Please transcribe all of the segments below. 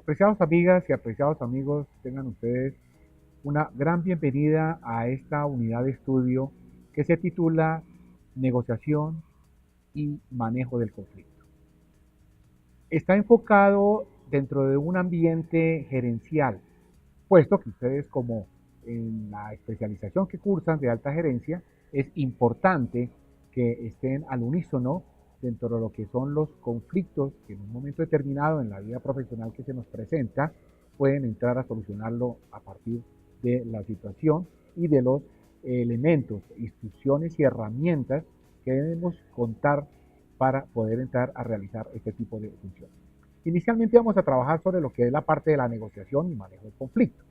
Apreciados amigas y apreciados amigos, tengan ustedes una gran bienvenida a esta unidad de estudio que se titula Negociación y Manejo del Conflicto. Está enfocado dentro de un ambiente gerencial, puesto que ustedes como en la especialización que cursan de alta gerencia, es importante que estén al unísono dentro de lo que son los conflictos que en un momento determinado en la vida profesional que se nos presenta, pueden entrar a solucionarlo a partir de la situación y de los elementos, instrucciones y herramientas que debemos contar para poder entrar a realizar este tipo de funciones. Inicialmente vamos a trabajar sobre lo que es la parte de la negociación y manejo del conflicto.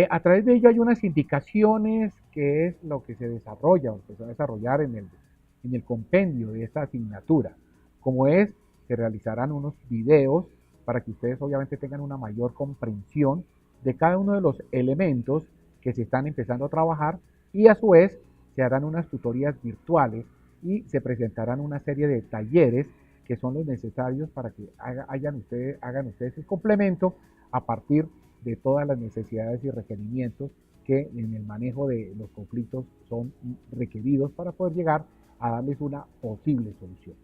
A través de ello hay unas indicaciones que es lo que se desarrolla o que se va a desarrollar en el compendio de esta asignatura. Como es, se realizarán unos videos para que ustedes obviamente tengan una mayor comprensión de cada uno de los elementos que se están empezando a trabajar y a su vez se harán unas tutorías virtuales y se presentarán una serie de talleres que son los necesarios para que hagan ustedes el complemento a partir de todas las necesidades y requerimientos que en el manejo de los conflictos son requeridos para poder llegar a darles una posible solución.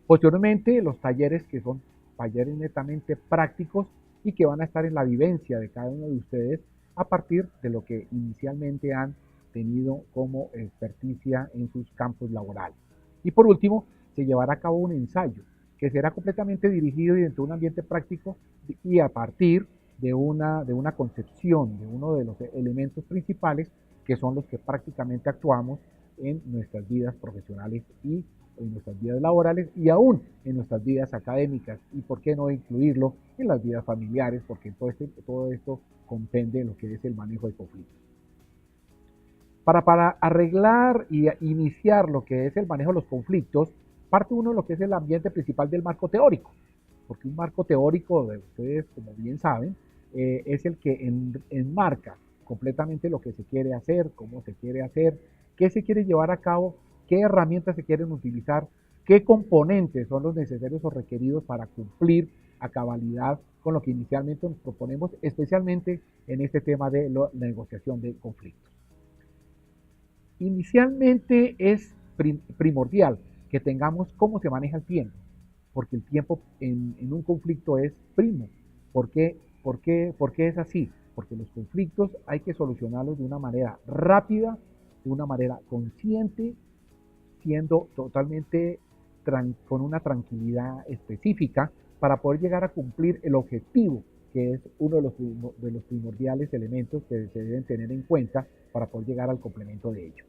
Posteriormente, los talleres que son talleres netamente prácticos y que van a estar en la vivencia de cada uno de ustedes a partir de lo que inicialmente han tenido como experticia en sus campos laborales. Y por último, se llevará a cabo un ensayo que será completamente dirigido y dentro de un ambiente práctico y a partir de una concepción de uno de los elementos principales que son los que prácticamente actuamos en nuestras vidas profesionales y en nuestras vidas laborales y aún en nuestras vidas académicas y por qué no incluirlo en las vidas familiares porque todo esto comprende lo que es el manejo de conflictos. Para arreglar y iniciar lo que es el manejo de los conflictos, parte uno de lo que es el ambiente principal del marco teórico, porque un marco teórico, de ustedes como bien saben, es el que enmarca completamente lo que se quiere hacer, cómo se quiere hacer, qué se quiere llevar a cabo, qué herramientas se quieren utilizar, qué componentes son los necesarios o requeridos para cumplir a cabalidad con lo que inicialmente nos proponemos, especialmente en este tema de la negociación de conflictos. Inicialmente es primordial que tengamos cómo se maneja el tiempo, porque el tiempo en un conflicto es primo. ¿Por qué es así? Porque los conflictos hay que solucionarlos de una manera rápida, de una manera consciente, siendo totalmente con una tranquilidad específica para poder llegar a cumplir el objetivo, que es uno de los primordiales elementos que se deben tener en cuenta para poder llegar al complemento de ello.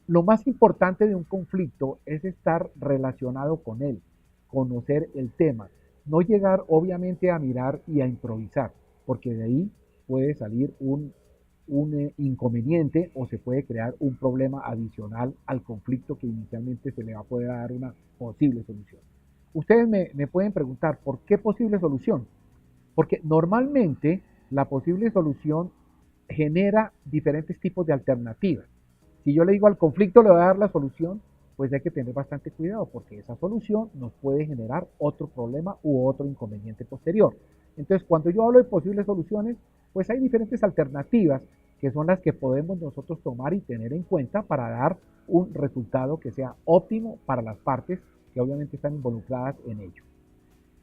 Lo más importante de un conflicto es estar relacionado con él, conocer el tema, no llegar obviamente a mirar y a improvisar, porque de ahí puede salir un inconveniente o se puede crear un problema adicional al conflicto que inicialmente se le va a poder dar una posible solución. Ustedes me pueden preguntar, ¿por qué posible solución? Porque normalmente la posible solución genera diferentes tipos de alternativas. Si yo le digo al conflicto le voy a dar la solución, pues hay que tener bastante cuidado porque esa solución nos puede generar otro problema u otro inconveniente posterior. Entonces, cuando yo hablo de posibles soluciones, pues hay diferentes alternativas que son las que podemos nosotros tomar y tener en cuenta para dar un resultado que sea óptimo para las partes que obviamente están involucradas en ello.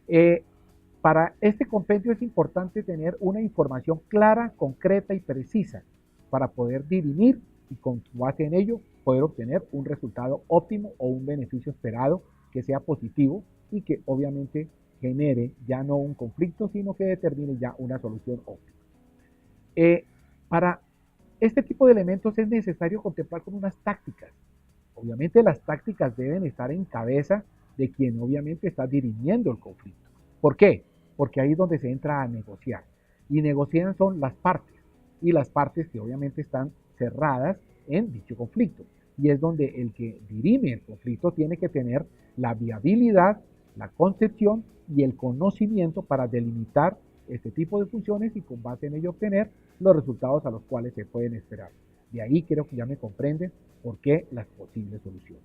Eh, para este compendio es importante tener una información clara, concreta y precisa para poder dirimir y con base en ello poder obtener un resultado óptimo o un beneficio esperado que sea positivo y que obviamente genere ya no un conflicto, sino que determine ya una solución óptima. Para este tipo de elementos es necesario contemplar con unas tácticas. Obviamente las tácticas deben estar en cabeza de quien obviamente está dirimiendo el conflicto. ¿Por qué? Porque ahí es donde se entra a negociar. Y negocian son las partes. Y las partes que obviamente están cerradas en dicho conflicto. Y es donde el que dirime el conflicto tiene que tener la viabilidad, la concepción y el conocimiento para delimitar este tipo de funciones y con base en ello obtener los resultados a los cuales se pueden esperar. De ahí creo que ya me comprenden por qué las posibles soluciones.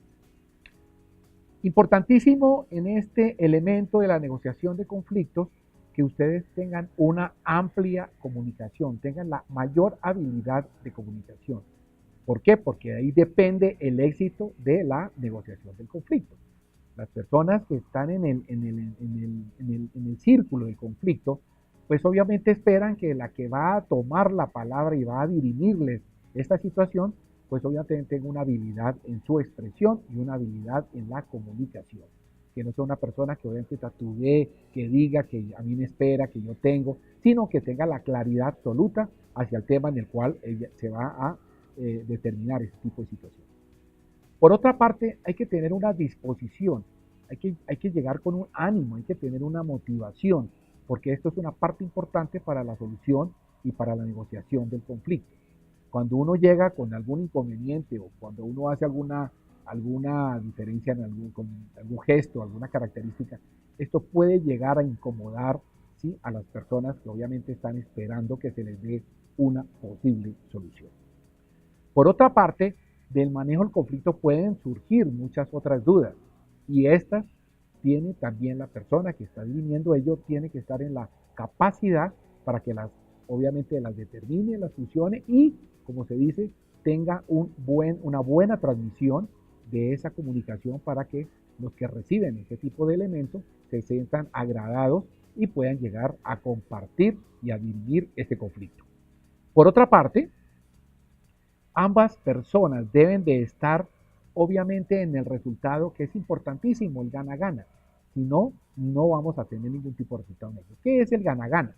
Importantísimo en este elemento de la negociación de conflictos que ustedes tengan una amplia comunicación, tengan la mayor habilidad de comunicación. ¿Por qué? Porque de ahí depende el éxito de la negociación del conflicto. Las personas que están en el círculo del conflicto, pues obviamente esperan que la que va a tomar la palabra y va a dirimirles esta situación, pues obviamente tenga una habilidad en su expresión y una habilidad en la comunicación. Que no sea una persona que obviamente tatúe, que diga que a mí me espera, que yo tengo, sino que tenga la claridad absoluta hacia el tema en el cual ella se va a determinar ese tipo de situación. Por otra parte, hay que tener una disposición, hay que llegar con un ánimo, hay que tener una motivación, porque esto es una parte importante para la solución y para la negociación del conflicto. Cuando uno llega con algún inconveniente o cuando uno hace alguna diferencia en algún gesto, alguna característica, esto puede llegar a incomodar, ¿sí?, a las personas que obviamente están esperando que se les dé una posible solución. Por otra parte, del manejo del conflicto pueden surgir muchas otras dudas y estas tiene también la persona que está dirimiendo ello, tiene que estar en la capacidad para que obviamente las determine, las fusione y, como se dice, tenga una buena transmisión de esa comunicación para que los que reciben ese tipo de elementos se sientan agradados y puedan llegar a compartir y a dirimir ese conflicto. Por otra parte, ambas personas deben de estar obviamente en el resultado, que es importantísimo, el gana-gana. Si no, no vamos a tener ningún tipo de resultado en ello. ¿Qué es el gana-gana?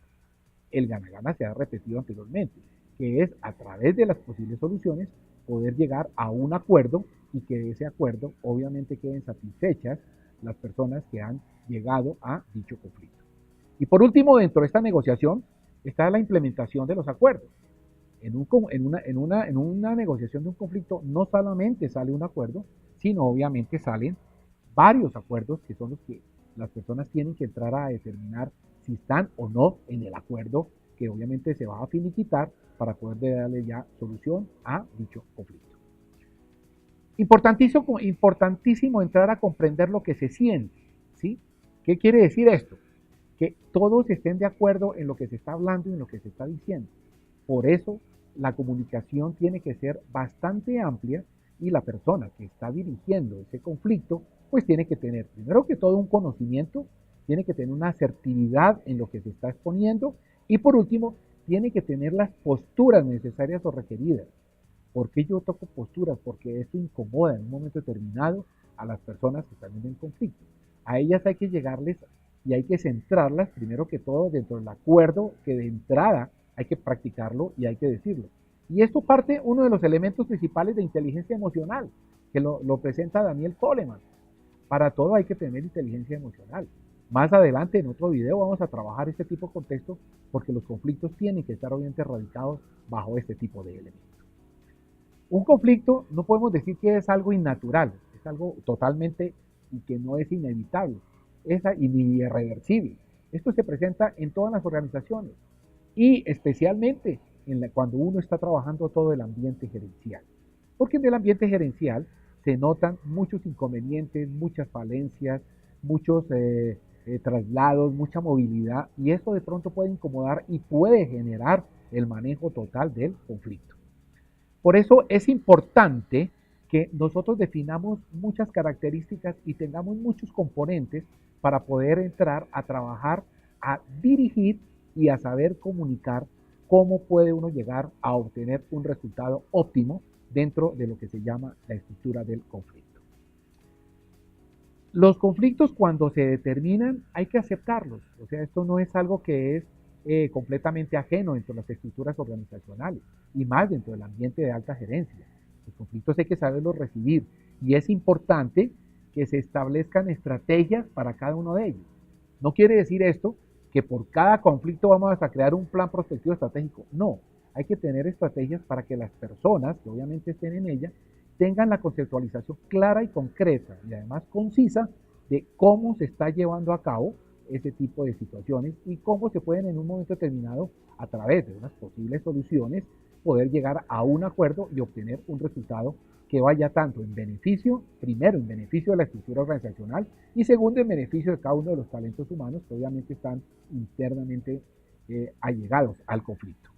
El gana-gana se ha repetido anteriormente, que es a través de las posibles soluciones poder llegar a un acuerdo y que de ese acuerdo obviamente queden satisfechas las personas que han llegado a dicho conflicto. Y por último, dentro de esta negociación está la implementación de los acuerdos. En una negociación de un conflicto no solamente sale un acuerdo, sino obviamente salen varios acuerdos que son los que las personas tienen que entrar a determinar si están o no en el acuerdo que obviamente se va a finiquitar para poder darle ya solución a dicho conflicto. Importantísimo entrar a comprender lo que se siente, ¿sí? ¿Qué quiere decir esto? Que todos estén de acuerdo en lo que se está hablando y en lo que se está diciendo. Por eso la comunicación tiene que ser bastante amplia y la persona que está dirigiendo ese conflicto pues tiene que tener primero que todo un conocimiento, tiene que tener una asertividad en lo que se está exponiendo y por último tiene que tener las posturas necesarias o requeridas. ¿Por qué yo toco posturas? Porque esto incomoda en un momento determinado a las personas que están en el conflicto. A ellas hay que llegarles y hay que centrarlas primero que todo dentro del acuerdo que de entrada hay que practicarlo y hay que decirlo. Y esto parte uno de los elementos principales de inteligencia emocional, que lo presenta Daniel Goleman. Para todo hay que tener inteligencia emocional. Más adelante en otro video vamos a trabajar este tipo de contexto porque los conflictos tienen que estar obviamente radicados bajo este tipo de elementos. Un conflicto no podemos decir que es algo innatural, es algo totalmente y que no es inevitable, es irreversible. Esto se presenta en todas las organizaciones y especialmente cuando uno está trabajando todo el ambiente gerencial. Porque en el ambiente gerencial se notan muchos inconvenientes, muchas falencias, muchos traslados, mucha movilidad y esto de pronto puede incomodar y puede generar el manejo total del conflicto. Por eso es importante que nosotros definamos muchas características y tengamos muchos componentes para poder entrar a trabajar, a dirigir y a saber comunicar cómo puede uno llegar a obtener un resultado óptimo dentro de lo que se llama la estructura del conflicto. Los conflictos cuando se determinan hay que aceptarlos, o sea, esto no es algo que es completamente ajeno dentro de las estructuras organizacionales y más dentro del ambiente de alta gerencia. Los conflictos hay que saberlos recibir y es importante que se establezcan estrategias para cada uno de ellos. No quiere decir esto que por cada conflicto vamos a crear un plan prospectivo estratégico. No, hay que tener estrategias para que las personas que obviamente estén en ella tengan la conceptualización clara y concreta y además concisa de cómo se está llevando a cabo ese tipo de situaciones y cómo se pueden en un momento determinado a través de unas posibles soluciones poder llegar a un acuerdo y obtener un resultado que vaya tanto en beneficio, primero en beneficio de la estructura organizacional y segundo en beneficio de cada uno de los talentos humanos que obviamente están internamente allegados al conflicto.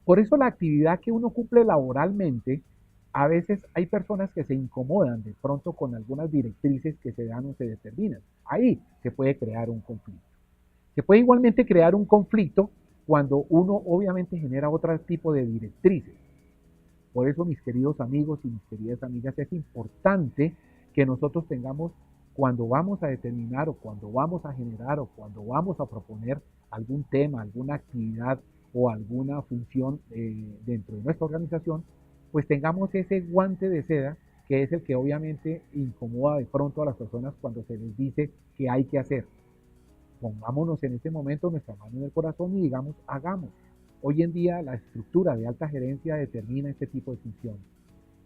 Por eso la actividad que uno cumple laboralmente, a veces hay personas que se incomodan de pronto con algunas directrices que se dan o se determinan. Ahí se puede crear un conflicto. Se puede igualmente crear un conflicto cuando uno obviamente genera otro tipo de directrices. Por eso, mis queridos amigos y mis queridas amigas, es importante que nosotros tengamos, cuando vamos a determinar o cuando vamos a generar o cuando vamos a proponer algún tema, alguna actividad o alguna función dentro de nuestra organización, pues tengamos ese guante de seda que es el que obviamente incomoda de pronto a las personas cuando se les dice que hay que hacer. Pongámonos en este momento nuestra mano en el corazón y digamos, hagamos. Hoy en día la estructura de alta gerencia determina este tipo de funciones.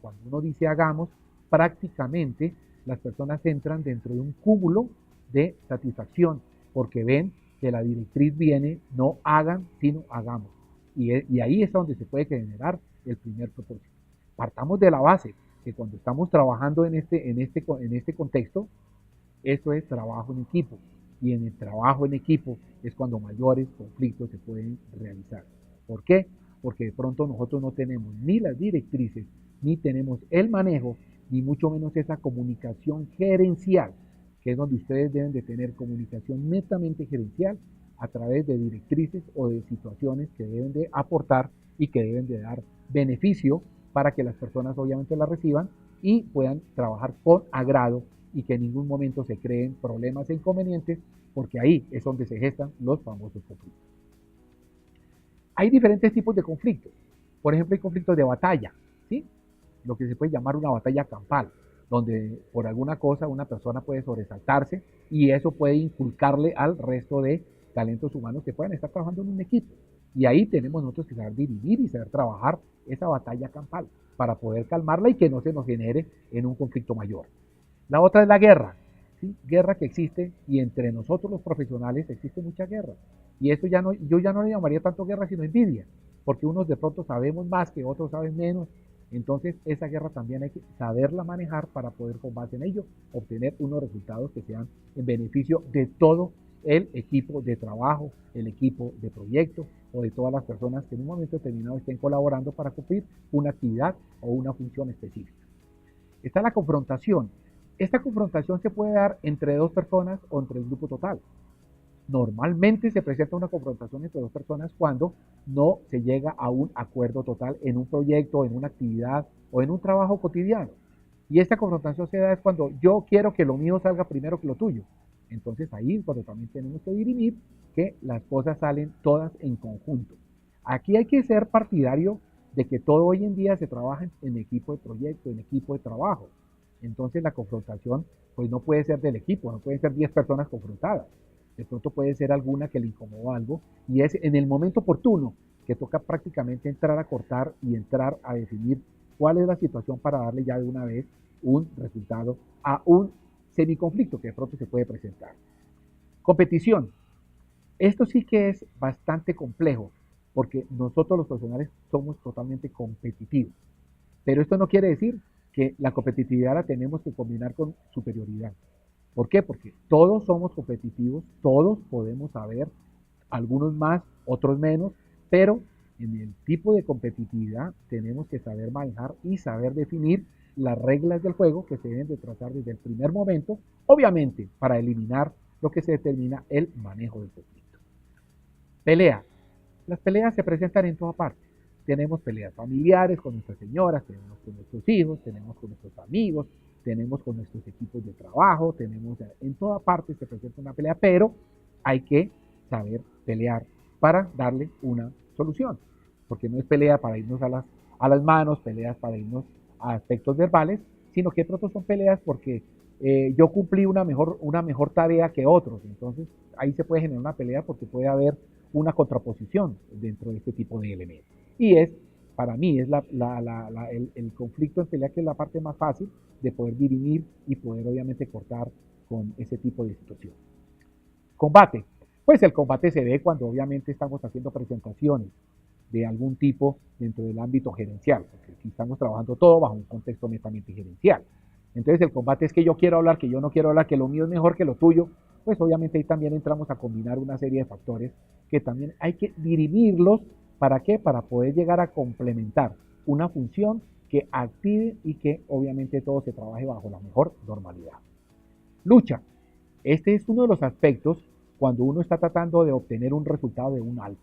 Cuando uno dice hagamos, prácticamente las personas entran dentro de un cúmulo de satisfacción, porque ven que la directriz viene, no hagan, sino hagamos. Y ahí es donde se puede generar el primer propósito. Partamos de la base que cuando estamos trabajando en este contexto, esto es trabajo en equipo. Y en el trabajo en equipo es cuando mayores conflictos se pueden realizar. ¿Por qué? Porque de pronto nosotros no tenemos ni las directrices, ni tenemos el manejo, ni mucho menos esa comunicación gerencial, que es donde ustedes deben de tener comunicación netamente gerencial a través de directrices o de situaciones que deben de aportar y que deben de dar beneficio para que las personas obviamente la reciban y puedan trabajar con agrado y que en ningún momento se creen problemas e inconvenientes, porque ahí es donde se gestan los famosos conflictos. Hay diferentes tipos de conflictos. Por ejemplo, hay conflictos de batalla, ¿sí? Lo que se puede llamar una batalla campal, donde por alguna cosa una persona puede sobresaltarse y eso puede inculcarle al resto de talentos humanos que puedan estar trabajando en un equipo. Y ahí tenemos nosotros que saber dividir y saber trabajar esa batalla campal para poder calmarla y que no se nos genere en un conflicto mayor. La otra es la guerra, ¿sí? Guerra que existe y entre nosotros los profesionales existe mucha guerra. Y eso ya no, yo ya no le llamaría tanto guerra sino envidia, porque unos de pronto sabemos más que otros saben menos. Entonces esa guerra también hay que saberla manejar para poder con base en ello obtener unos resultados que sean en beneficio de todo el equipo de trabajo, el equipo de proyecto o de todas las personas que en un momento determinado estén colaborando para cumplir una actividad o una función específica. Está la confrontación. Esta confrontación se puede dar entre dos personas o entre el grupo total. Normalmente se presenta una confrontación entre dos personas cuando no se llega a un acuerdo total en un proyecto, en una actividad o en un trabajo cotidiano. Y esta confrontación se da es cuando yo quiero que lo mío salga primero que lo tuyo. Entonces ahí es cuando también tenemos que dirimir que las cosas salen todas en conjunto. Aquí hay que ser partidario de que todo hoy en día se trabaja en equipo de proyecto, en equipo de trabajo. Entonces la confrontación pues no puede ser del equipo, no pueden ser 10 personas confrontadas. De pronto puede ser alguna que le incomoda algo y es en el momento oportuno que toca prácticamente entrar a cortar y entrar a definir cuál es la situación para darle ya de una vez un resultado a un semiconflicto que de pronto se puede presentar. Competición. Esto sí que es bastante complejo porque nosotros los profesionales somos totalmente competitivos. Pero esto no quiere decir que la competitividad la tenemos que combinar con superioridad. ¿Por qué? Porque todos somos competitivos, todos podemos saber, algunos más, otros menos, pero en el tipo de competitividad tenemos que saber manejar y saber definir las reglas del juego que se deben de tratar desde el primer momento, obviamente para eliminar lo que se determina el manejo del conflicto. Pelea. Las peleas se presentan en toda parte. Tenemos peleas familiares con nuestras señoras, tenemos con nuestros hijos, tenemos con nuestros amigos, tenemos con nuestros equipos de trabajo, tenemos en toda parte se presenta una pelea, pero hay que saber pelear para darle una solución, porque no es pelea para irnos a las manos, peleas para irnos a aspectos verbales, sino que pronto son peleas porque yo cumplí una mejor tarea que otros, entonces ahí se puede generar una pelea porque puede haber una contraposición dentro de este tipo de elementos. Y es, para mí, es el conflicto en pelea que es la parte más fácil de poder dirimir y poder obviamente cortar con ese tipo de situación. Combate. Pues el combate se ve cuando obviamente estamos haciendo presentaciones. de algún tipo dentro del ámbito gerencial, porque aquí estamos trabajando todo bajo un contexto netamente gerencial. Entonces el combate es que yo quiero hablar, que yo no quiero hablar, que lo mío es mejor que lo tuyo, pues obviamente ahí también entramos a combinar una serie de factores que también hay que dirimirlos. ¿Para qué? Para poder llegar a complementar una función que active y que obviamente todo se trabaje bajo la mejor normalidad. Lucha. Este es uno de los aspectos cuando uno está tratando de obtener un resultado de un algo.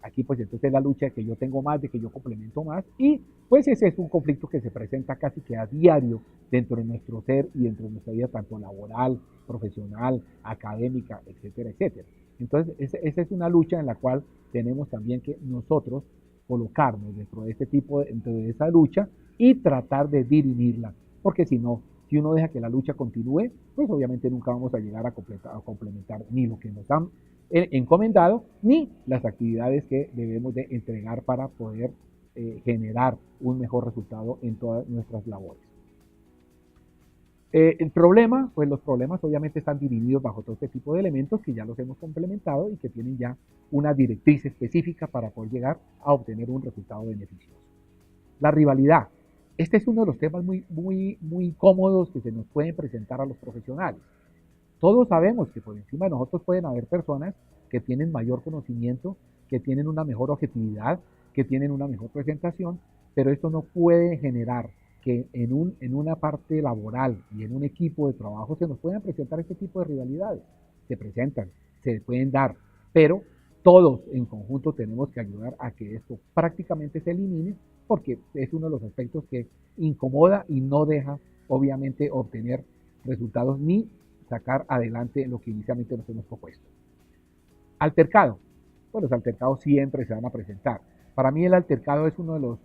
Aquí pues entonces la lucha de que yo tengo más, de que yo complemento más y pues ese es un conflicto que se presenta casi que a diario dentro de nuestro ser y dentro de nuestra vida tanto laboral, profesional, académica, etcétera, etcétera. Entonces esa es una lucha en la cual tenemos también que nosotros colocarnos dentro de este tipo dentro de esa lucha y tratar de dirimirla, porque si no, si uno deja que la lucha continúe, pues obviamente nunca vamos a llegar a complementar ni lo que nos han encomendado, ni las actividades que debemos de entregar para poder generar un mejor resultado en todas nuestras labores. El problema, pues los problemas obviamente están divididos bajo todo este tipo de elementos que ya los hemos complementado y que tienen ya una directriz específica para poder llegar a obtener un resultado beneficioso. La rivalidad. Este es uno de los temas muy cómodos que se nos pueden presentar a los profesionales. Todos sabemos que por encima de nosotros pueden haber personas que tienen mayor conocimiento, que tienen una mejor objetividad, que tienen una mejor presentación, pero esto no puede generar que en una parte laboral y en un equipo de trabajo se nos puedan presentar este tipo de rivalidades. Se presentan, se pueden dar, pero todos en conjunto tenemos que ayudar a que esto prácticamente se elimine porque es uno de los aspectos que incomoda y no deja obviamente obtener resultados ni sacar adelante lo que inicialmente nos hemos propuesto. Altercado. Bueno, los altercados siempre se van a presentar. Para mí el altercado es uno de los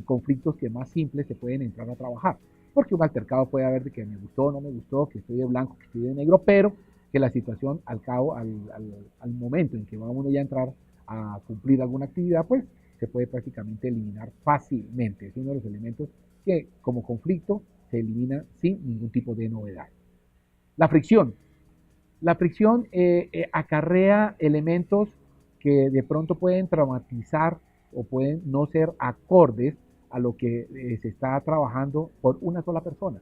conflictos que más simples se pueden entrar a trabajar. Porque un altercado puede haber de que me gustó, no me gustó, que estoy de blanco, que estoy de negro, pero que la situación al cabo, al momento en que va uno ya a entrar a cumplir alguna actividad, pues se puede prácticamente eliminar fácilmente. Es uno de los elementos que como conflicto se elimina sin ningún tipo de novedad. La fricción. La fricción acarrea elementos que de pronto pueden traumatizar o pueden no ser acordes a lo que se está trabajando por una sola persona,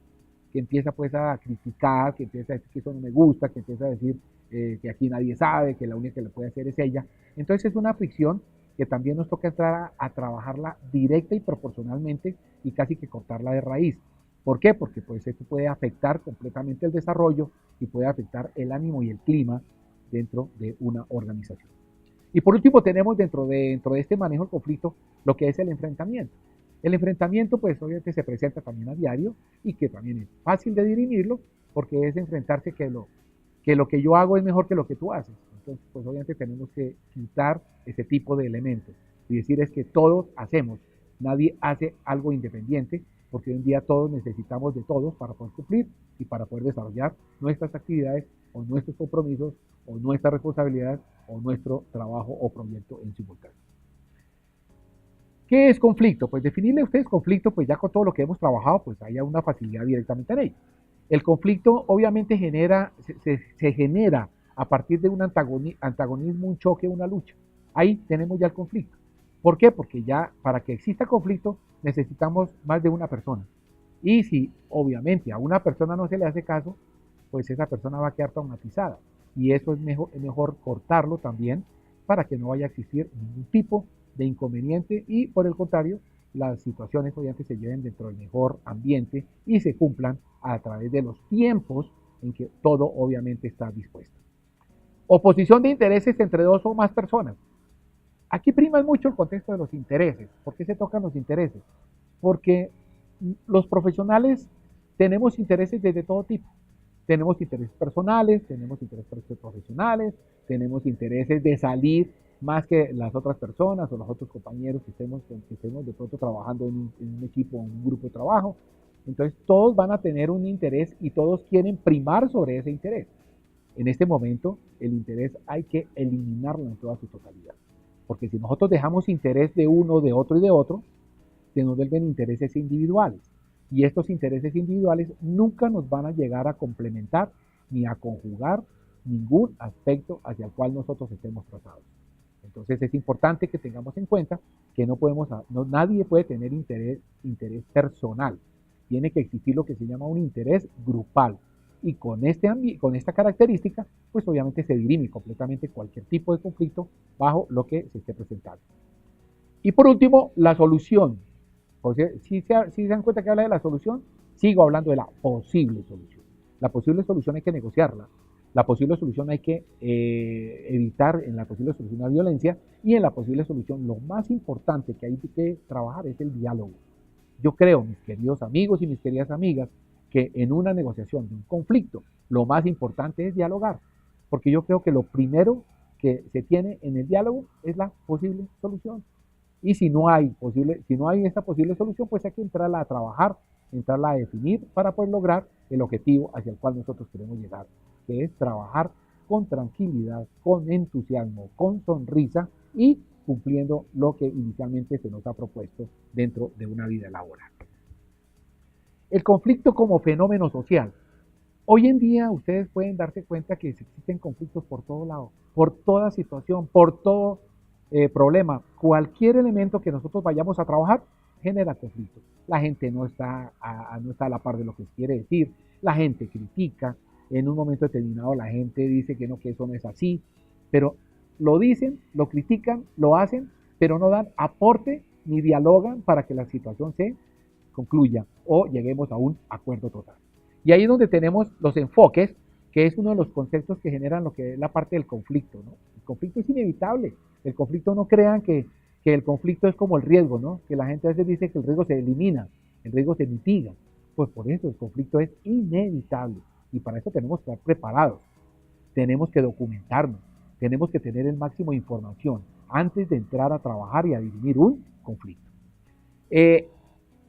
que empieza pues a criticar, que empieza a decir que eso no me gusta, que empieza a decir que aquí nadie sabe, que la única que le puede hacer es ella. Entonces es una fricción que también nos toca entrar a trabajarla directa y proporcionalmente y casi que cortarla de raíz. ¿Por qué? Porque pues esto puede afectar completamente el desarrollo y puede afectar el ánimo y el clima dentro de una organización. Y por último tenemos dentro de este manejo del conflicto lo que es el enfrentamiento. El enfrentamiento pues obviamente se presenta también a diario y que también es fácil de dirimirlo porque es enfrentarse que lo que yo hago es mejor que lo que tú haces. Entonces pues obviamente tenemos que quitar ese tipo de elementos y decir es que todos hacemos, nadie hace algo independiente porque hoy en día todos necesitamos de todos para poder cumplir y para poder desarrollar nuestras actividades o nuestros compromisos o nuestra responsabilidad o nuestro trabajo o proyecto en simultáneo. ¿Qué es conflicto? Pues definirle a ustedes conflicto, pues ya con todo lo que hemos trabajado, pues haya una facilidad directamente en ello. El conflicto obviamente se genera a partir de un antagonismo, un choque, una lucha. Ahí tenemos ya el conflicto. ¿Por qué? Porque ya para que exista conflicto necesitamos más de una persona. Y si obviamente a una persona no se le hace caso, pues esa persona va a quedar traumatizada. Y eso es mejor cortarlo también para que no vaya a existir ningún tipo de inconveniente y por el contrario, las situaciones obviamente se lleven dentro del mejor ambiente y se cumplan a través de los tiempos en que todo obviamente está dispuesto. Oposición de intereses entre dos o más personas. Aquí prima mucho el contexto de los intereses. ¿Por qué se tocan los intereses? Porque los profesionales tenemos intereses de todo tipo. Tenemos intereses personales, tenemos intereses profesionales, tenemos intereses de salir más que las otras personas o los otros compañeros que estemos de pronto trabajando en un equipo o en un grupo de trabajo. Entonces todos van a tener un interés y todos quieren primar sobre ese interés. En este momento el interés hay que eliminarlo en toda su totalidad. Porque si nosotros dejamos interés de uno, de otro y de otro, se nos vuelven intereses individuales. Y estos intereses individuales nunca nos van a llegar a complementar ni a conjugar ningún aspecto hacia el cual nosotros estemos trazados. Entonces es importante que tengamos en cuenta que nadie puede tener interés personal. Tiene que existir lo que se llama un interés grupal. Y con esta característica, pues obviamente se dirime completamente cualquier tipo de conflicto bajo lo que se esté presentando. Y por último, la solución. Porque si se dan cuenta que habla de la solución, sigo hablando de la posible solución. La posible solución hay que negociarla. La posible solución hay que evitar en la posible solución la violencia, y en la posible solución lo más importante que hay que trabajar es el diálogo. Yo creo, mis queridos amigos y mis queridas amigas, que en una negociación de un conflicto lo más importante es dialogar, porque yo creo que lo primero que se tiene en el diálogo es la posible solución. Y si no hay esta posible solución, pues hay que entrarla a trabajar, entrarla a definir para poder lograr el objetivo hacia el cual nosotros queremos llegar, que es trabajar con tranquilidad, con entusiasmo, con sonrisa y cumpliendo lo que inicialmente se nos ha propuesto dentro de una vida laboral. El conflicto como fenómeno social. Hoy en día ustedes pueden darse cuenta que existen conflictos por todo lado, por toda situación, por todo problema. Cualquier elemento que nosotros vayamos a trabajar genera conflicto. La gente no está a la par de lo que quiere decir, la gente critica, en un momento determinado la gente dice que no, que eso no es así, pero lo dicen, lo critican, lo hacen, pero no dan aporte ni dialogan para que la situación se concluya o lleguemos a un acuerdo total. Y ahí es donde tenemos los enfoques, que es uno de los conceptos que generan lo que es la parte del conflicto, ¿no? El conflicto es inevitable. El conflicto, no crean que el conflicto es como el riesgo, ¿no? Que la gente a veces dice que el riesgo se elimina, el riesgo se mitiga. Pues por eso el conflicto es inevitable. Y para eso tenemos que estar preparados. Tenemos que documentarnos. Tenemos que tener el máximo de información antes de entrar a trabajar y a dirimir un conflicto.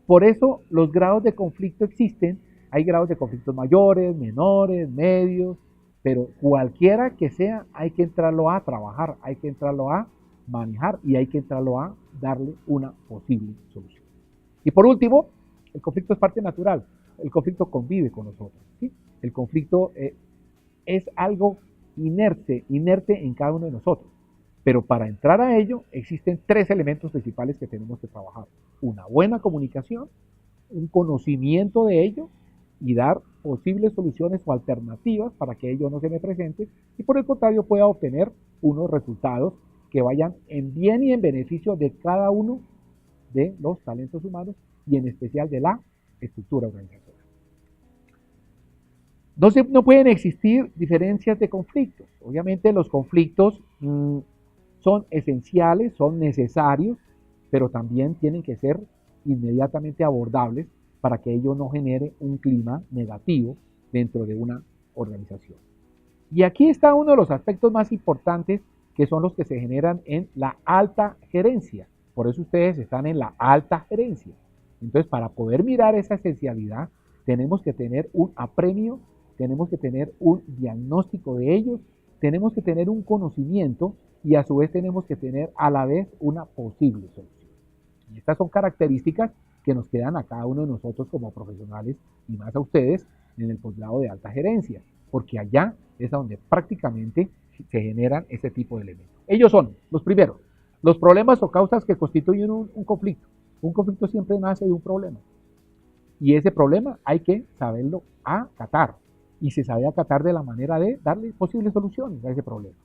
Por eso los grados de conflicto existen. Hay grados de conflictos mayores, menores, medios, pero cualquiera que sea, hay que entrarlo a trabajar, hay que entrarlo a manejar y hay que entrarlo a darle una posible solución. Y por último, el conflicto es parte natural. El conflicto convive con nosotros, ¿sí? El conflicto es algo inerte en cada uno de nosotros. Pero para entrar a ello existen tres elementos principales que tenemos que trabajar. Una buena comunicación, un conocimiento de ello y dar posibles soluciones o alternativas para que ello no se me presente y por el contrario pueda obtener unos resultados que vayan en bien y en beneficio de cada uno de los talentos humanos y en especial de la estructura organizacional. No pueden existir diferencias de conflictos. Obviamente los conflictos son esenciales, son necesarios, pero también tienen que ser inmediatamente abordables para que ello no genere un clima negativo dentro de una organización. Y aquí está uno de los aspectos más importantes, que son los que se generan en la alta gerencia. Por eso ustedes están en la alta gerencia. Entonces, para poder mirar esa esencialidad, tenemos que tener un apremio, tenemos que tener un diagnóstico de ellos, tenemos que tener un conocimiento y a su vez tenemos que tener a la vez una posible solución. Y estas son características que nos quedan a cada uno de nosotros como profesionales y más a ustedes en el posgrado de alta gerencia, porque allá es donde prácticamente se generan este tipo de elementos. Ellos son los primeros, los problemas o causas que constituyen un conflicto. Un conflicto siempre nace de un problema y ese problema hay que saberlo acatar y se sabe acatar de la manera de darle posibles soluciones a ese problema.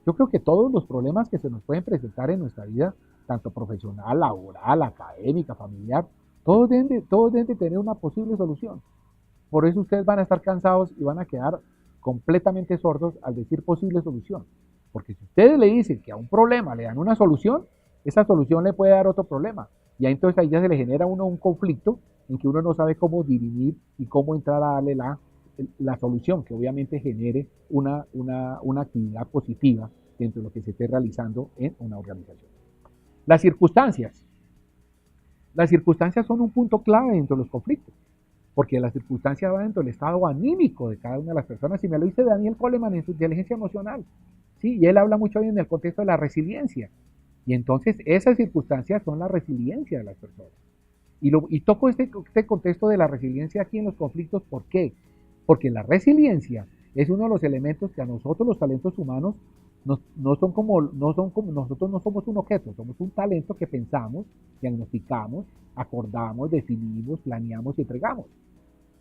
Yo creo que todos los problemas que se nos pueden presentar en nuestra vida, tanto profesional, laboral, académica, familiar, todos deben de tener una posible solución. Por eso ustedes van a estar cansados y van a quedar completamente sordos al decir posible solución. Porque si ustedes le dicen que a un problema le dan una solución, esa solución le puede dar otro problema. Y entonces ahí ya se le genera a uno un conflicto en que uno no sabe cómo dirimir y cómo entrar a darle la solución que obviamente genere una actividad positiva dentro de lo que se esté realizando en una organización. Las circunstancias. Las circunstancias son un punto clave dentro de los conflictos, porque las circunstancias van dentro del estado anímico de cada una de las personas, y me lo dice Daniel Coleman en su inteligencia emocional, ¿sí? Y él habla mucho hoy en el contexto de la resiliencia, y entonces esas circunstancias son la resiliencia de las personas. Y toco este contexto de la resiliencia aquí en los conflictos, ¿por qué? Porque la resiliencia es uno de los elementos que a nosotros los talentos humanos nosotros no somos un objeto, somos un talento que pensamos, diagnosticamos, acordamos, definimos, planeamos y entregamos.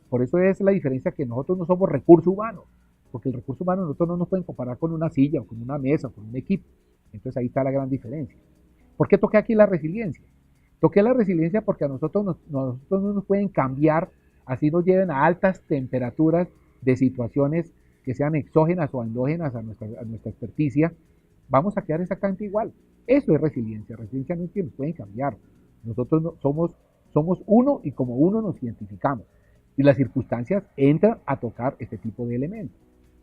Por eso es la diferencia que nosotros no somos recurso humano, porque el recurso humano nosotros no nos pueden comparar con una silla o con una mesa o con un equipo. Entonces ahí está la gran diferencia. ¿Por qué toqué aquí la resiliencia? Toqué la resiliencia porque a nosotros no nos pueden cambiar, así nos lleven a altas temperaturas de situaciones que sean exógenas o endógenas a nuestra experticia, vamos a quedar exactamente igual. Eso es resiliencia. Resiliencia no es que nos pueden cambiar. Nosotros no, somos uno y como uno nos identificamos. Y las circunstancias entran a tocar este tipo de elementos.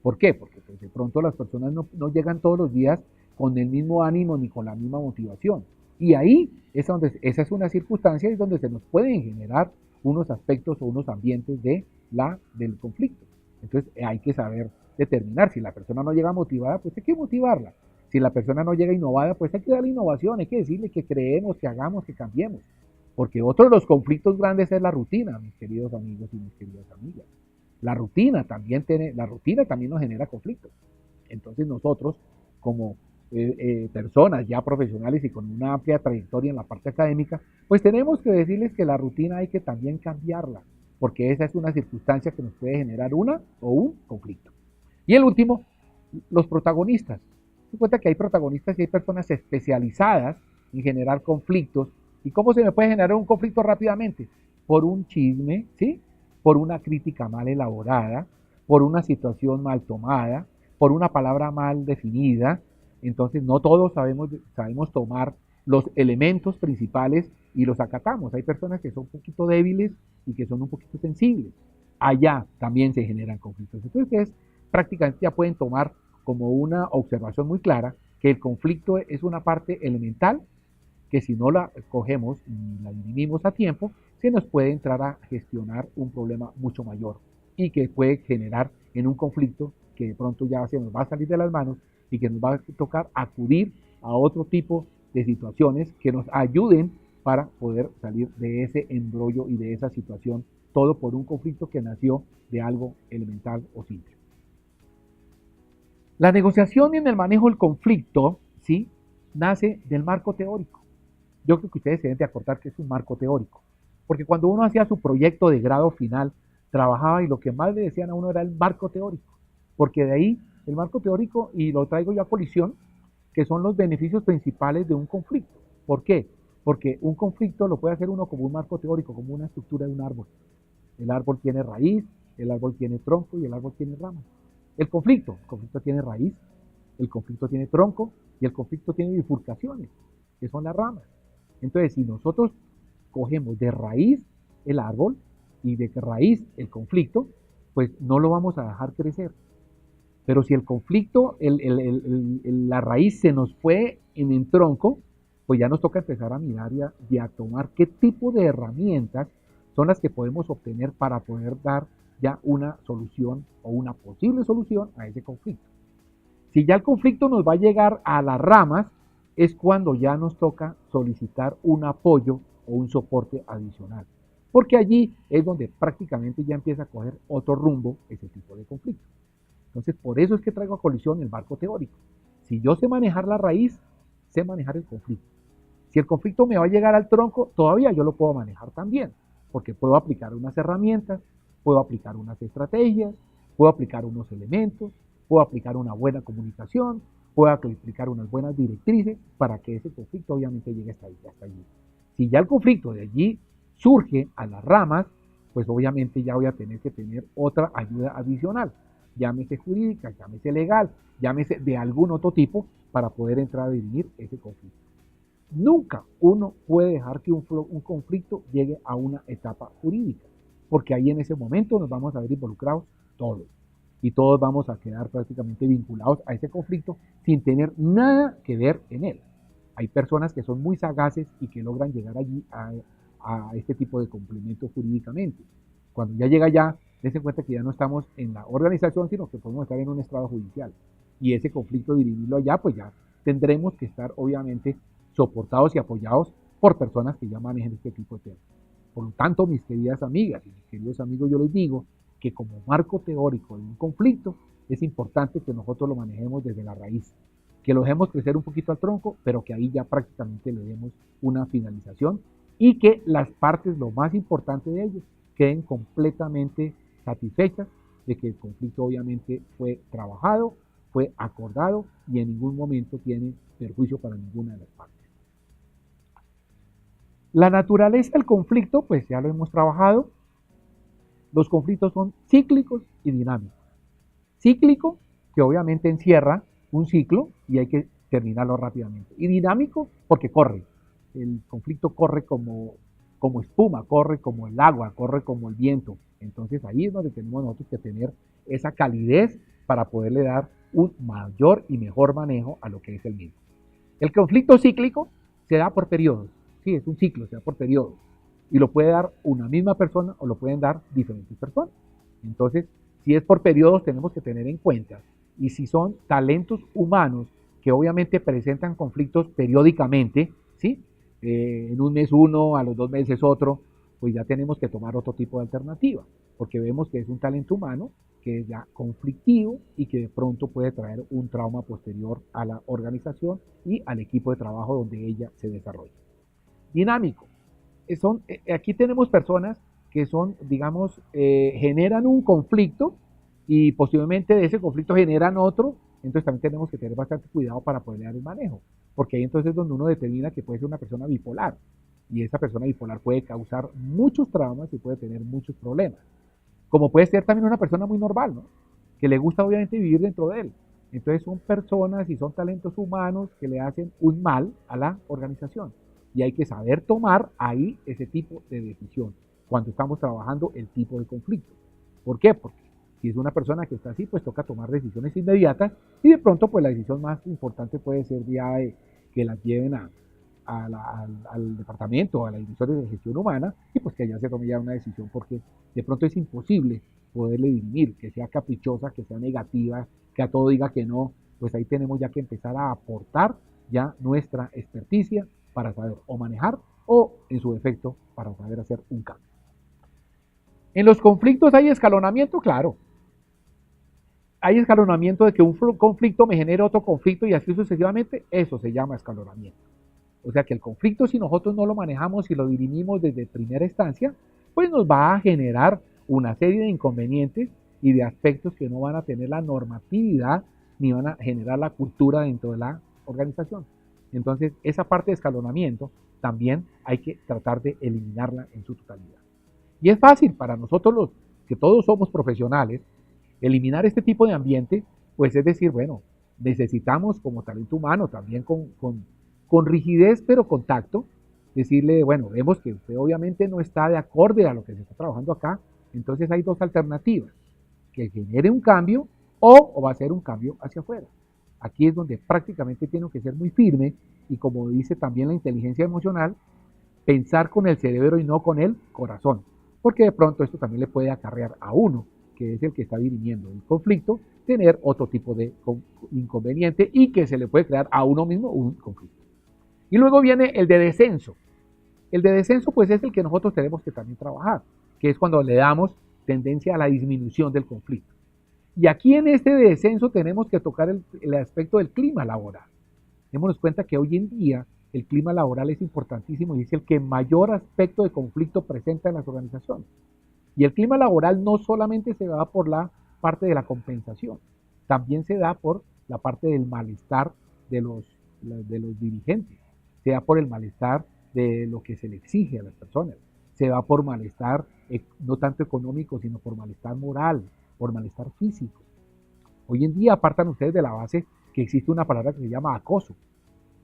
¿Por qué? Porque pues, de pronto las personas no llegan todos los días con el mismo ánimo ni con la misma motivación. Y ahí es donde, esa es una circunstancia es donde se nos pueden generar unos aspectos o unos ambientes del conflicto. Entonces hay que saber determinar. Si la persona no llega motivada, pues hay que motivarla. Si la persona no llega innovada, pues hay que darle innovación, hay que decirle que creemos, que hagamos, que cambiemos. Porque otro de los conflictos grandes es la rutina, mis queridos amigos y mis queridas amigas. La rutina también nos genera conflictos. Entonces nosotros, como personas ya profesionales y con una amplia trayectoria en la parte académica, pues tenemos que decirles que la rutina hay que también cambiarla, porque esa es una circunstancia que nos puede generar una o un conflicto. Y el último, los protagonistas. Se cuenta que hay protagonistas y hay personas especializadas en generar conflictos. ¿Y cómo se me puede generar un conflicto rápidamente? Por un chisme, ¿sí? Por una crítica mal elaborada, por una situación mal tomada, por una palabra mal definida. Entonces no todos sabemos tomar los elementos principales y los acatamos. Hay personas que son un poquito débiles y que son un poquito sensibles. Allá también se generan conflictos. Entonces ustedes prácticamente ya pueden tomar como una observación muy clara que el conflicto es una parte elemental que si no la cogemos y la dirimimos a tiempo, se nos puede entrar a gestionar un problema mucho mayor y que puede generar en un conflicto que de pronto ya se nos va a salir de las manos y que nos va a tocar acudir a otro tipo de situaciones que nos ayuden para poder salir de ese embrollo y de esa situación, todo por un conflicto que nació de algo elemental o simple. La negociación en el manejo del conflicto, ¿sí? Nace del marco teórico. Yo creo que ustedes se deben de acordar que es un marco teórico. Porque cuando uno hacía su proyecto de grado final, trabajaba y lo que más le decían a uno era el marco teórico. Porque de ahí, el marco teórico, y lo traigo yo a colisión, que son los beneficios principales de un conflicto. ¿Por qué? Porque un conflicto lo puede hacer uno como un marco teórico, como una estructura de un árbol. El árbol tiene raíz, el árbol tiene tronco y el árbol tiene ramas. El conflicto tiene raíz, el conflicto tiene tronco y el conflicto tiene bifurcaciones, que son las ramas. Entonces, si nosotros cogemos de raíz el árbol y de raíz el conflicto, pues no lo vamos a dejar crecer. Pero si el conflicto, la raíz se nos fue en el tronco, pues ya nos toca empezar a mirar y a tomar qué tipo de herramientas son las que podemos obtener para poder dar ya una solución o una posible solución a ese conflicto. Si ya el conflicto nos va a llegar a las ramas, es cuando ya nos toca solicitar un apoyo o un soporte adicional. Porque allí es donde prácticamente ya empieza a coger otro rumbo ese tipo de conflicto. Entonces, por eso es que traigo a colisión el marco teórico. Si yo sé manejar la raíz, sé manejar el conflicto. Si el conflicto me va a llegar al tronco, todavía yo lo puedo manejar también, porque puedo aplicar unas herramientas, puedo aplicar unas estrategias, puedo aplicar unos elementos, puedo aplicar una buena comunicación, puedo aplicar unas buenas directrices para que ese conflicto obviamente llegue hasta allí. Si ya el conflicto de allí surge a las ramas, pues obviamente ya voy a tener que tener otra ayuda adicional, llámese jurídica, llámese legal, llámese de algún otro tipo para poder entrar a dirimir ese conflicto. Nunca uno puede dejar que un conflicto llegue a una etapa jurídica, porque ahí en ese momento nos vamos a ver involucrados todos y todos vamos a quedar prácticamente vinculados a ese conflicto sin tener nada que ver en él. Hay personas que son muy sagaces y que logran llegar allí a este tipo de complemento jurídicamente. Cuando ya llega allá, dense cuenta que ya no estamos en la organización, sino que podemos estar en un estrado judicial. Y ese conflicto, dirimirlo allá, pues ya tendremos que estar obviamente soportados y apoyados por personas que ya manejen este tipo de temas. Por lo tanto, mis queridas amigas y mis queridos amigos, yo les digo que como marco teórico de un conflicto, es importante que nosotros lo manejemos desde la raíz. que lo dejemos crecer un poquito al tronco, pero que ahí ya prácticamente le demos una finalización y que las partes, lo más importante de ellos, queden completamente satisfechas de que el conflicto obviamente fue trabajado, fue acordado y en ningún momento tiene perjuicio para ninguna de las partes. La naturaleza del conflicto, pues ya lo hemos trabajado. Los conflictos son cíclicos y dinámicos. Cíclico, que obviamente encierra un ciclo y hay que terminarlo rápidamente. Y dinámico, porque corre. El conflicto corre como espuma, corre como el agua, corre como el viento. Entonces ahí es donde tenemos nosotros que tener esa calidez para poderle dar un mayor y mejor manejo a lo que es el mismo. El conflicto cíclico se da por periodos. Sí, es un ciclo, se da por periodos. Y lo puede dar una misma persona o lo pueden dar diferentes personas. Entonces, si es por periodos, tenemos que tener en cuenta. Y si son talentos humanos que obviamente presentan conflictos periódicamente, ¿sí? En un mes uno, a los 2 meses otro, pues ya tenemos que tomar otro tipo de alternativa, porque vemos que es un talento humano que es ya conflictivo y que de pronto puede traer un trauma posterior a la organización y al equipo de trabajo donde ella se desarrolla. Dinámico. Aquí tenemos personas que son, digamos, generan un conflicto y posiblemente de ese conflicto generan otro, entonces también tenemos que tener bastante cuidado para poder dar el manejo, porque ahí entonces es donde uno determina que puede ser una persona bipolar, y esa persona bipolar puede causar muchos traumas y puede tener muchos problemas, como puede ser también una persona muy normal, ¿no? Que le gusta obviamente vivir dentro de él. Entonces son personas y son talentos humanos que le hacen un mal a la organización y hay que saber tomar ahí ese tipo de decisión cuando estamos trabajando el tipo de conflicto. ¿Por qué? Porque si es una persona que está así, pues toca tomar decisiones inmediatas y de pronto pues la decisión más importante puede ser ya que la lleven al departamento, a la división de gestión humana y pues que allá se tome ya una decisión porque de pronto es imposible poderle dirimir, que sea caprichosa, que sea negativa, que a todo diga que no, pues ahí tenemos ya que empezar a aportar ya nuestra experticia para saber o manejar o en su defecto para saber hacer un cambio. En los conflictos hay escalonamiento, claro. Hay escalonamiento de que un conflicto me genere otro conflicto y así sucesivamente, eso se llama escalonamiento. O sea que el conflicto, si nosotros no lo manejamos y lo dirimimos desde primera instancia, pues nos va a generar una serie de inconvenientes y de aspectos que no van a tener la normatividad ni van a generar la cultura dentro de la organización. Entonces, esa parte de escalonamiento también hay que tratar de eliminarla en su totalidad. Y es fácil para nosotros los que todos somos profesionales, eliminar este tipo de ambiente, pues es decir, bueno, necesitamos como talento humano también con rigidez pero con tacto, decirle, bueno, vemos que usted obviamente no está de acorde a lo que se está trabajando acá, entonces hay dos alternativas, que genere un cambio o va a ser un cambio hacia afuera. Aquí es donde prácticamente tiene que ser muy firme y como dice también la inteligencia emocional, pensar con el cerebro y no con el corazón, porque de pronto esto también le puede acarrear a uno, que es el que está dirimiendo el conflicto, tener otro tipo de inconveniente y que se le puede crear a uno mismo un conflicto. Y luego viene el de descenso. El de descenso pues es el que nosotros tenemos que también trabajar, que es cuando le damos tendencia a la disminución del conflicto. Y aquí en este descenso tenemos que tocar el aspecto del clima laboral. Démonos cuenta que hoy en día el clima laboral es importantísimo y es el que mayor aspecto de conflicto presenta en las organizaciones. Y el clima laboral no solamente se da por la parte de la compensación, también se da por la parte del malestar de los dirigentes, se da por el malestar de lo que se le exige a las personas, se da por malestar no tanto económico, sino por malestar moral, por malestar físico. Hoy en día apartan ustedes de la base que existe una palabra que se llama acoso.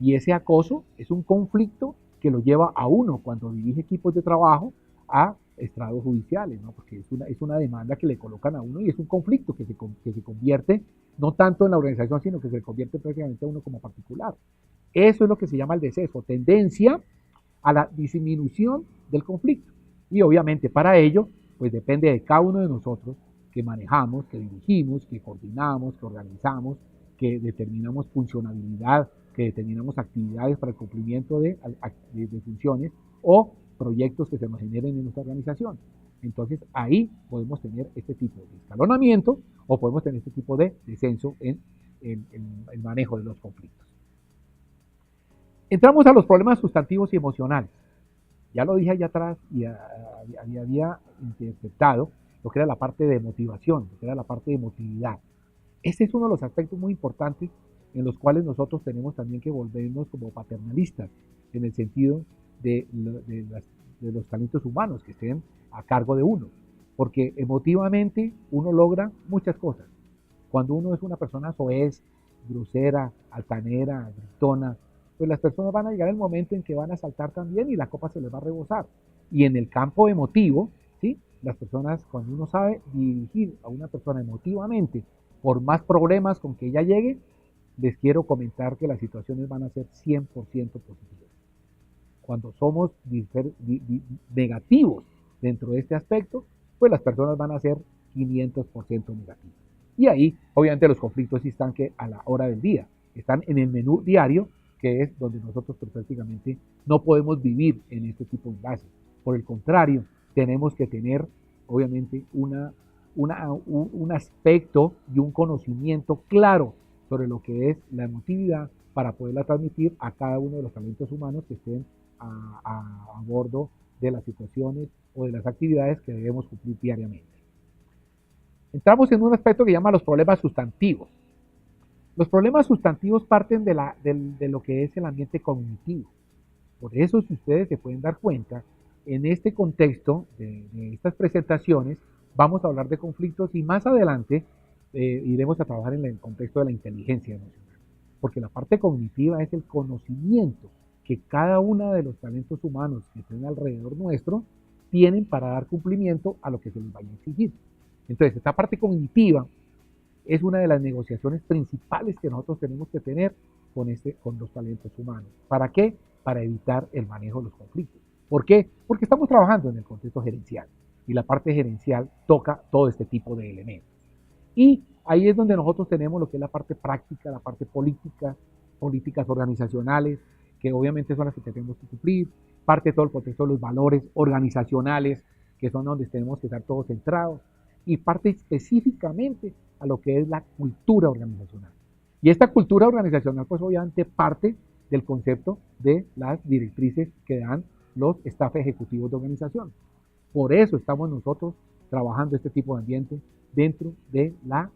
Y ese acoso es un conflicto que lo lleva a uno cuando dirige equipos de trabajo a estrados judiciales, ¿no? Porque es una demanda que le colocan a uno y es un conflicto que se convierte no tanto en la organización, sino que se convierte prácticamente a uno como particular. Eso es lo que se llama el deceso, tendencia a la disminución del conflicto. Y obviamente para ello, pues depende de cada uno de nosotros que manejamos, que dirigimos, que coordinamos, que organizamos, que determinamos funcionalidad, que determinamos actividades para el cumplimiento de funciones o proyectos que se nos generen en nuestra organización. Entonces ahí podemos tener este tipo de escalonamiento o podemos tener este tipo de descenso en el manejo de los conflictos. Entramos a los problemas sustantivos y emocionales. Ya lo dije allá atrás y había interpretado lo que era la parte de motivación, lo que era la parte de emotividad. Este es uno de los aspectos muy importantes en los cuales nosotros tenemos también que volvernos como paternalistas, en el sentido de los talentos humanos que estén a cargo de uno. Porque emotivamente uno logra muchas cosas. Cuando uno es una persona soez, grosera, altanera, gritona, pues las personas van a llegar el momento en que van a saltar también y la copa se les va a rebosar. Y en el campo emotivo, ¿sí? Las personas, cuando uno sabe dirigir a una persona emotivamente, por más problemas con que ella llegue, les quiero comentar que las situaciones van a ser 100% positivas. Cuando somos negativos dentro de este aspecto, pues las personas van a ser 500% negativas. Y ahí, obviamente, los conflictos sí están que a la hora del día, están en el menú diario, que es donde nosotros pues, prácticamente no podemos vivir en este tipo de enlaces. Por el contrario, tenemos que tener, obviamente, un aspecto y un conocimiento claro sobre lo que es la emotividad para poderla transmitir a cada uno de los talentos humanos que estén a bordo de las situaciones o de las actividades que debemos cumplir diariamente. Entramos en un aspecto que llama los problemas sustantivos. Los problemas sustantivos parten de lo que es el ambiente cognitivo. Por eso, si ustedes se pueden dar cuenta, en este contexto de estas presentaciones, vamos a hablar de conflictos y más adelante iremos a trabajar en el contexto de la inteligencia emocional. Porque la parte cognitiva es el conocimiento que cada uno de los talentos humanos que estén alrededor nuestro tienen para dar cumplimiento a lo que se les vaya a exigir. Entonces, esta parte cognitiva es una de las negociaciones principales que nosotros tenemos que tener con los talentos humanos. ¿Para qué? Para evitar el manejo de los conflictos. ¿Por qué? Porque estamos trabajando en el contexto gerencial y la parte gerencial toca todo este tipo de elementos. Y ahí es donde nosotros tenemos lo que es la parte práctica, la parte política, políticas organizacionales, que obviamente son las que tenemos que cumplir, parte de todo el contexto de los valores organizacionales, que son donde tenemos que estar todos centrados, y parte específicamente a lo que es la cultura organizacional. Y esta cultura organizacional, pues obviamente parte del concepto de las directrices que dan los staff ejecutivos de organización. Por eso estamos nosotros trabajando este tipo de ambiente dentro de la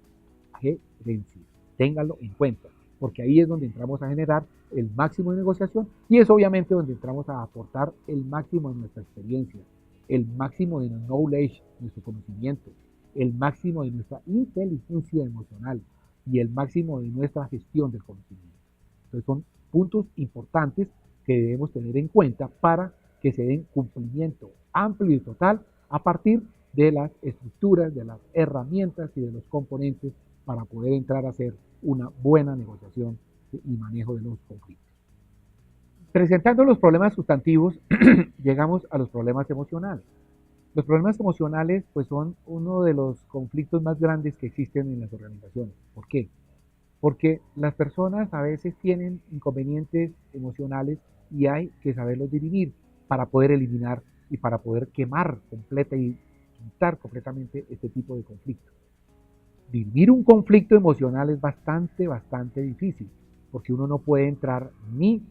gerencia. Ténganlo en cuenta, porque ahí es donde entramos a generar el máximo de negociación y es obviamente donde entramos a aportar el máximo de nuestra experiencia, el máximo de knowledge, nuestro conocimiento, el máximo de nuestra inteligencia emocional y el máximo de nuestra gestión del conocimiento. Entonces son puntos importantes que debemos tener en cuenta para que se den cumplimiento amplio y total a partir de las estructuras, de las herramientas y de los componentes para poder entrar a hacer una buena negociación y manejo de los conflictos. Presentando los problemas sustantivos, llegamos a los problemas emocionales. Los problemas emocionales pues son uno de los conflictos más grandes que existen en las organizaciones. ¿Por qué? Porque las personas a veces tienen inconvenientes emocionales y hay que saberlos dirimir para poder eliminar y para poder quemar completa y quitar completamente este tipo de conflictos. Dirimir un conflicto emocional es bastante difícil, porque uno no puede entrar ni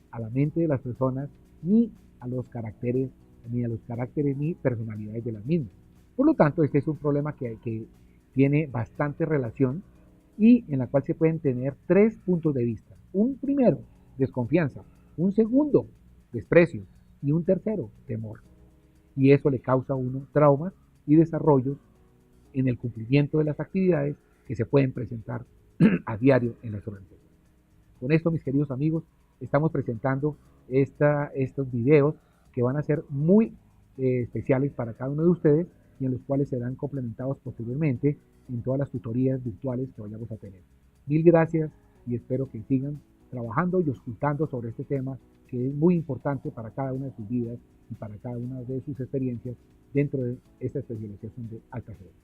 a la mente de las personas, ni a los caracteres, ni personalidades de las mismas. Por lo tanto, este es un problema que tiene bastante relación y en la cual se pueden tener tres puntos de vista. Un primero, desconfianza. Un segundo, desprecio. Y un tercero, temor. Y eso le causa a uno traumas y desarrollos en el cumplimiento de las actividades que se pueden presentar a diario en las organizaciones. Con esto, mis queridos amigos, estamos presentando estos videos que van a ser muy especiales para cada uno de ustedes y en los cuales serán complementados posteriormente en todas las tutorías virtuales que vayamos a tener. Mil gracias y espero que sigan trabajando y auscultando sobre este tema que es muy importante para cada una de sus vidas y para cada una de sus experiencias dentro de esta especialización de alta gerencia.